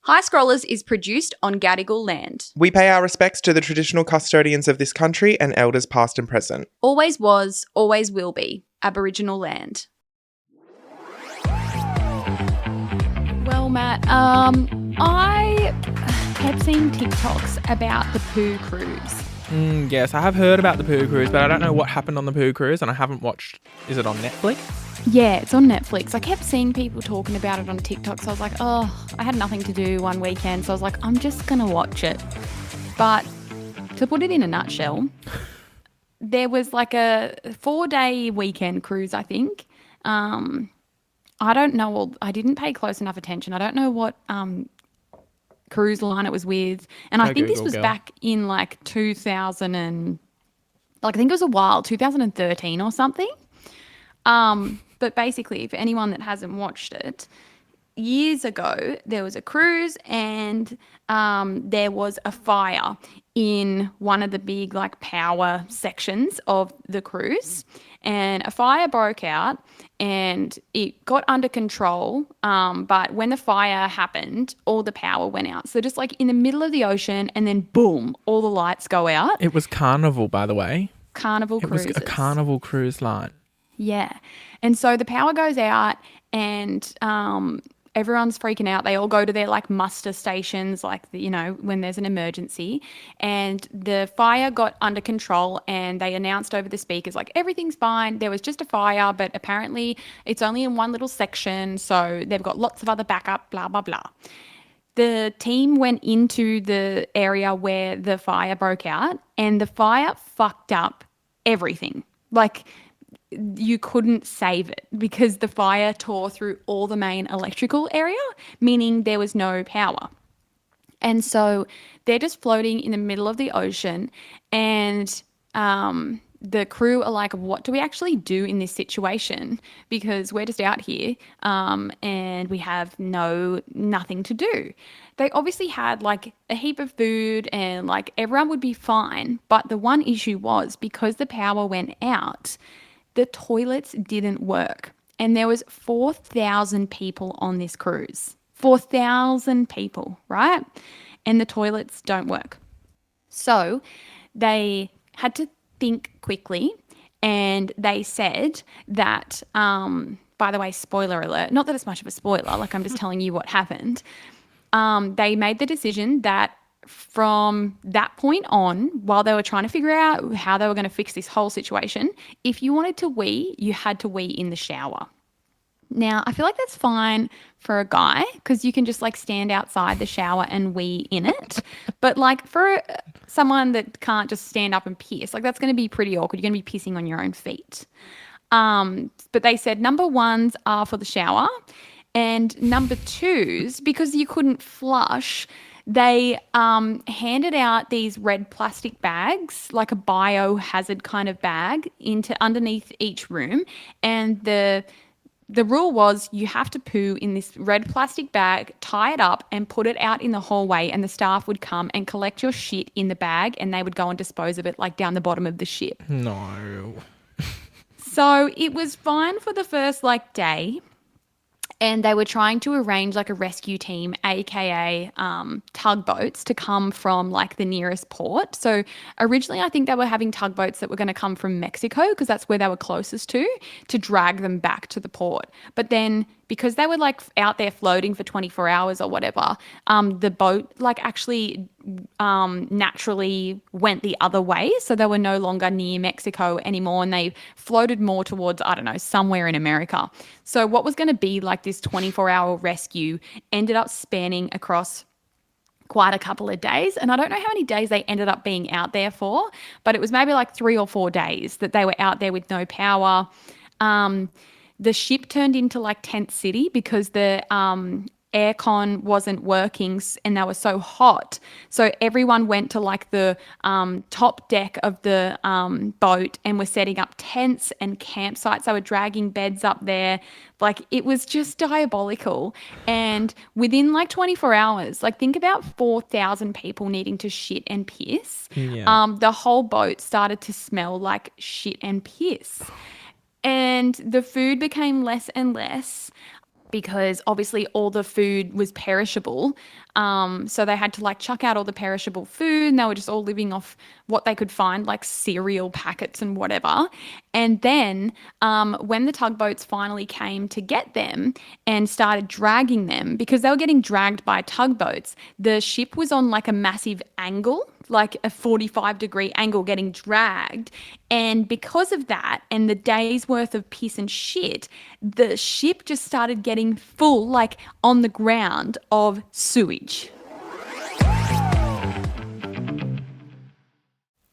High Scrollers is produced on Gadigal land. We pay our respects to the traditional custodians of this country and elders past and present. Always was, always will be Aboriginal land. Well, Matt, I kept seeing TikToks about the poo cruise. Yes, I have heard about the poo cruise, but I don't know what happened on the poo cruise, and I haven't watched. Is it on Netflix? Yeah, it's on Netflix. I kept seeing people talking about it on TikTok, so I was like, oh, I had nothing to do one weekend, so I was like, I'm just going to watch it. But to put it in a nutshell, there was like a 4-day weekend cruise, I think. I don't know. I didn't pay close enough attention. I don't know what cruise line it was with. And I think this was back in like 2000 and... I think it was a while, 2013 or something. But basically, for anyone that hasn't watched it, years ago, there was a cruise and there was a fire in one of the big like power sections of the cruise, and a fire broke out and it got under control. But when the fire happened, all the power went out. So just like in the middle of the ocean, and then boom, all the lights go out. It was Carnival, by the way. Carnival Cruises. It was a Carnival cruise line. Yeah. And so the power goes out and everyone's freaking out. They all go to their like muster stations, like, when there's an emergency. And the fire got under control and they announced over the speakers, like, everything's fine. There was just a fire, but apparently it's only in one little section. So they've got lots of other backup, blah, blah, blah. The team went into the area where the fire broke out and the fire fucked up everything. Like, you couldn't save it because the fire tore through all the main electrical area, meaning there was no power. And so they're just floating in the middle of the ocean, and the crew are like, what do we actually do in this situation? Because we're just out here and we have nothing to do. They obviously had like a heap of food and like everyone would be fine. But the one issue was, because the power went out, the toilets didn't work. And there was 4,000 people on this cruise. 4,000 people, right? And the toilets don't work. So they had to think quickly, and they said that, by the way, spoiler alert, not that it's much of a spoiler, like I'm just telling you what happened. They made the decision that from that point on, while they were trying to figure out how they were going to fix this whole situation, if you wanted to wee, you had to wee in the shower. Now, I feel like that's fine for a guy because you can just like stand outside the shower and wee in it. But like for someone that can't just stand up and piss, like that's going to be pretty awkward. You're going to be pissing on your own feet. But they said number ones are for the shower, and number twos, because you couldn't flush, they handed out these red plastic bags, like a biohazard kind of bag, into underneath each room. And the rule was you have to poo in this red plastic bag, tie it up and put it out in the hallway, and the staff would come and collect your shit in the bag and they would go and dispose of it like down the bottom of the ship. No. So it was fine for the first like day. And they were trying to arrange like a rescue team, aka tugboats, to come from like the nearest port. So originally I think they were having tugboats that were going to come from Mexico because that's where they were closest to drag them back to the port. But then because they were like out there floating for 24 hours or whatever, the boat like actually naturally went the other way. So they were no longer near Mexico anymore, and they floated more towards, I don't know, somewhere in America. So what was going to be like this 24-hour rescue ended up spanning across quite a couple of days. And I don't know how many days they ended up being out there for, but it was maybe like 3 or 4 days that they were out there with no power. The ship turned into like tent city because the aircon wasn't working and they were so hot. So everyone went to like the top deck of the boat and were setting up tents and campsites. They were dragging beds up there. Like it was just diabolical. And within like 24 hours, like think about 4,000 people needing to shit and piss. Yeah. The whole boat started to smell like shit and piss. And the food became less and less because obviously all the food was perishable. So they had to like chuck out all the perishable food, and they were just all living off what they could find, like cereal packets and whatever. And then when the tugboats finally came to get them and started dragging them, because they were getting dragged by tugboats, the ship was on like a massive angle, like a 45-degree angle, getting dragged. And because of that and the day's worth of piss and shit, the ship just started getting full, like on the ground, of sewage.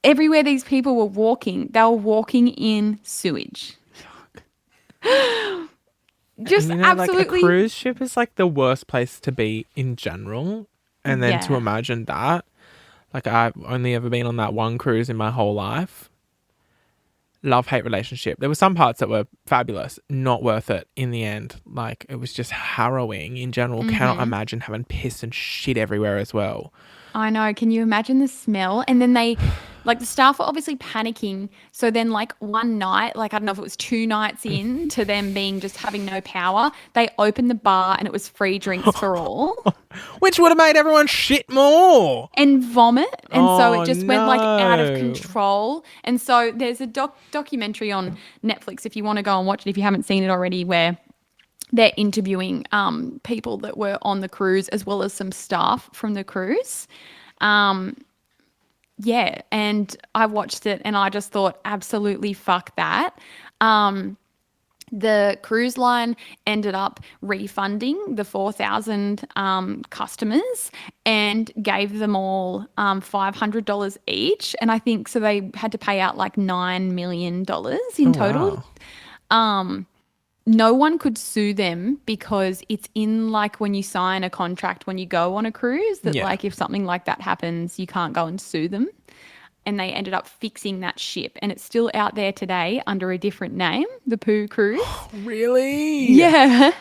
Everywhere these people were walking, they were walking in sewage. Just absolutely. Like a cruise ship is like the worst place to be in general. And then to imagine that. Like, I've only ever been on that one cruise in my whole life. Love-hate relationship. There were some parts that were fabulous, not worth it in the end. Like, it was just harrowing in general. Cannot imagine having piss and shit everywhere as well. I know. Can you imagine the smell? And then they, like, the staff were obviously panicking. So then, like, one night, like, I don't know if it was 2 nights in to them being just having no power, they opened the bar and it was free drinks for all. Which would have made everyone shit more. And vomit. And so it just went, like, out of control. And so there's a documentary on Netflix, if you want to go and watch it, if you haven't seen it already, where they're interviewing people that were on the cruise as well as some staff from the cruise. Yeah, and I watched it and I just thought, absolutely fuck that. The cruise line ended up refunding the 4,000 customers and gave them all $500 each. And I think so they had to pay out like $9 million in total. Wow. No one could sue them because it's in like when you sign a contract when you go on a cruise that like if something like that happens, you can't go and sue them. And they ended up fixing that ship and it's still out there today under a different name, the Pooh Cruise. Really? Yeah.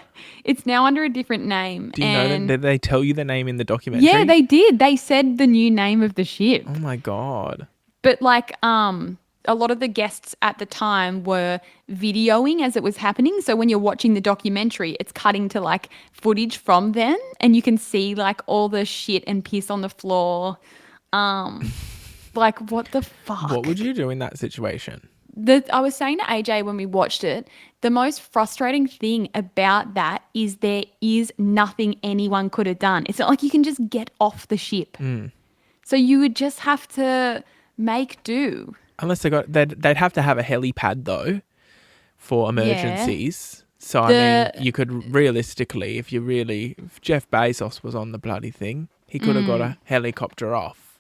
It's now under a different name. Do you know that? Did they tell you the name in the documentary? Yeah, they did. They said the new name of the ship. Oh my God. But like a lot of the guests at the time were videoing as it was happening. So when you're watching the documentary, it's cutting to like footage from then and you can see like all the shit and piss on the floor. Like, what the fuck? What would you do in that situation? I was saying to AJ when we watched it, the most frustrating thing about that is there is nothing anyone could have done. It's not like you can just get off the ship. So you would just have to make do. Unless they'd have to have a helipad though for emergencies. So, I mean, you could realistically, if Jeff Bezos was on the bloody thing, he could have got a helicopter off.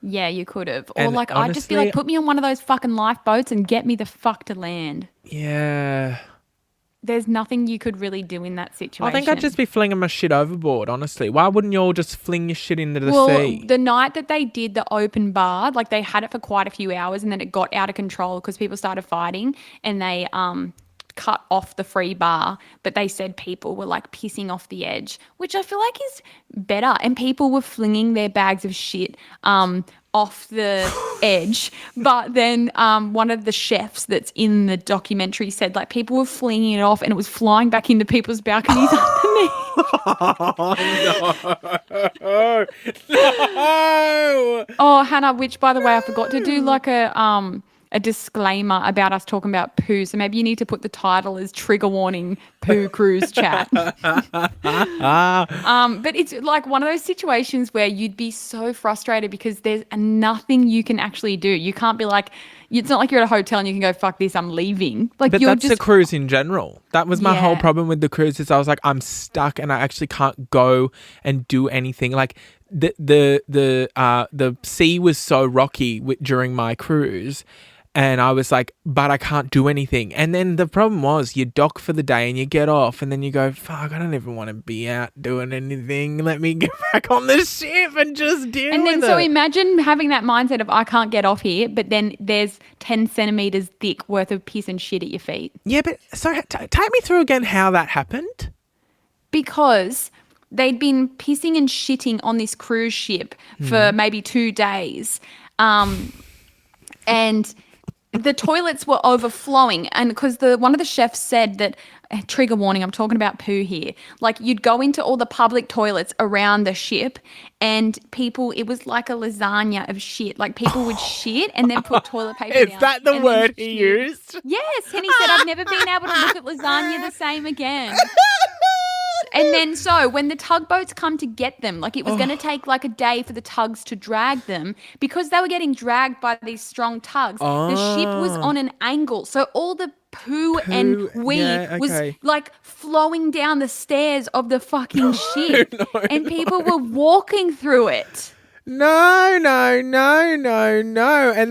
Yeah, you could have. Or And like, honestly, I'd just be like, put me on one of those fucking lifeboats and get me the fuck to land. Yeah. There's nothing you could really do in that situation. I think I'd just be flinging my shit overboard, honestly. Why wouldn't you all just fling your shit into the sea? The night that they did the open bar, like they had it for quite a few hours and then it got out of control because people started fighting and they cut off the free bar, but they said people were like pissing off the edge, which I feel like is better. And people were flinging their bags of shit off the edge. But then one of the chefs that's in the documentary said like people were flinging it off and it was flying back into people's balconies underneath. No. No. Oh, Hannah, which by the way, I forgot to do like a disclaimer about us talking about poo. So maybe you need to put the title as trigger warning poo cruise chat. But it's like one of those situations where you'd be so frustrated because there's nothing you can actually do. You can't be like, it's not like you're at a hotel and you can go, fuck this, I'm leaving. Like, but that's the cruise in general. That was my whole problem with the cruise is I was like, I'm stuck and I actually can't go and do anything. Like the sea was so rocky during my cruise. And I was like, but I can't do anything. And then the problem was you dock for the day and you get off and then you go, fuck, I don't even want to be out doing anything. Let me get back on the ship and just deal with it. And then so imagine having that mindset of I can't get off here, but then there's 10 centimetres thick worth of piss and shit at your feet. Yeah, but so take me through again how that happened. Because they'd been pissing and shitting on this cruise ship for maybe 2 days. And the toilets were overflowing, and because one of the chefs said that trigger warning, I'm talking about poo here. Like, you'd go into all the public toilets around the ship and people, it was like a lasagna of shit. Like, people would shit and then put toilet paper down. Is that the and word then he shit. used? Yes. And he said, I've never been able to look at lasagna the same again. And then so when the tugboats come to get them, like it was going to take like a day for the tugs to drag them because they were getting dragged by these strong tugs. The ship was on an angle. So all the poo and wee was like flowing down the stairs of the fucking ship. And people were walking through it. No. And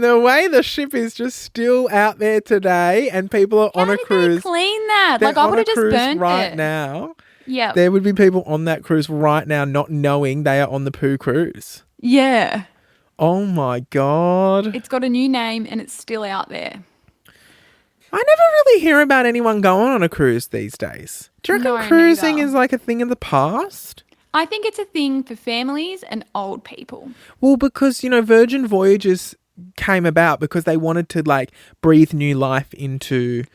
the way the ship is just still out there today and people are on a cruise. They clean that? Like, I would have just burnt right it. now. Yeah. There would be people on that cruise right now not knowing they are on the poo cruise. Yeah. Oh my God. It's got a new name and it's still out there. I never really hear about anyone going on a cruise these days. Do you reckon cruising is like a thing of the past? I think it's a thing for families and old people. Well, because, Virgin Voyages came about because they wanted to like breathe new life into...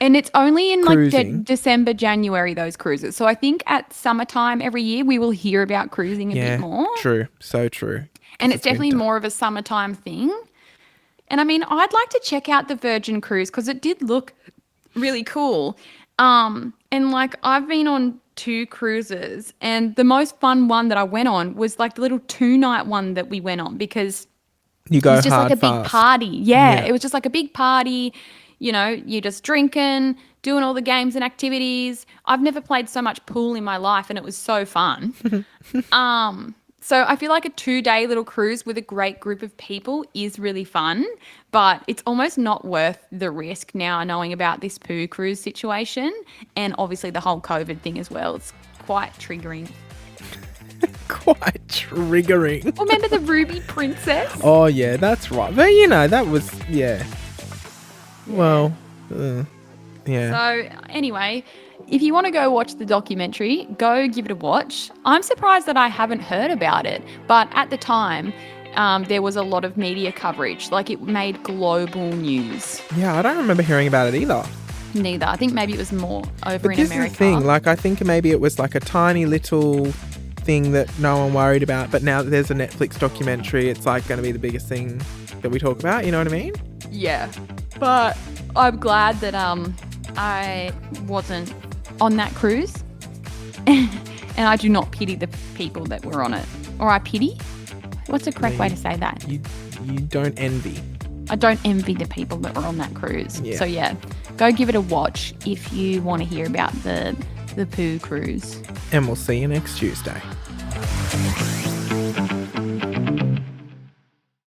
And it's only in cruising. like December, January, those cruises. So I think at summertime every year we will hear about cruising a bit more. True. So true. And it's definitely more of a summertime thing. And I mean, I'd like to check out the Virgin cruise because it did look really cool. And like I've been on 2 cruises and the most fun one that I went on was like the little 2-night one that we went on because you go it was just hard, like a big fast. party. Yeah, it was just like a big party. You're just drinking, doing all the games and activities. I've never played so much pool in my life and it was so fun. So I feel like a 2-day little cruise with a great group of people is really fun, but it's almost not worth the risk now knowing about this poo cruise situation and obviously the whole COVID thing as well. It's quite triggering. Quite triggering. Remember the Ruby Princess? Oh, yeah, that's right. But, that was, Well, yeah. So anyway, if you want to go watch the documentary, go give it a watch. I'm surprised that I haven't heard about it, but at the time, there was a lot of media coverage. Like it made global news. Yeah, I don't remember hearing about it either. Neither. I think maybe it was more over in America. This is the thing. Like I think maybe it was like a tiny little thing that no one worried about, but now that there's a Netflix documentary, it's like going to be the biggest thing that we talk about. You know what I mean? Yeah. But I'm glad that I wasn't on that cruise. And I do not pity the people that were on it. Or I pity? What's the correct way to say that? You don't envy. I don't envy the people that were on that cruise. Yeah. So yeah, go give it a watch if you want to hear about the poo cruise. And we'll see you next Tuesday.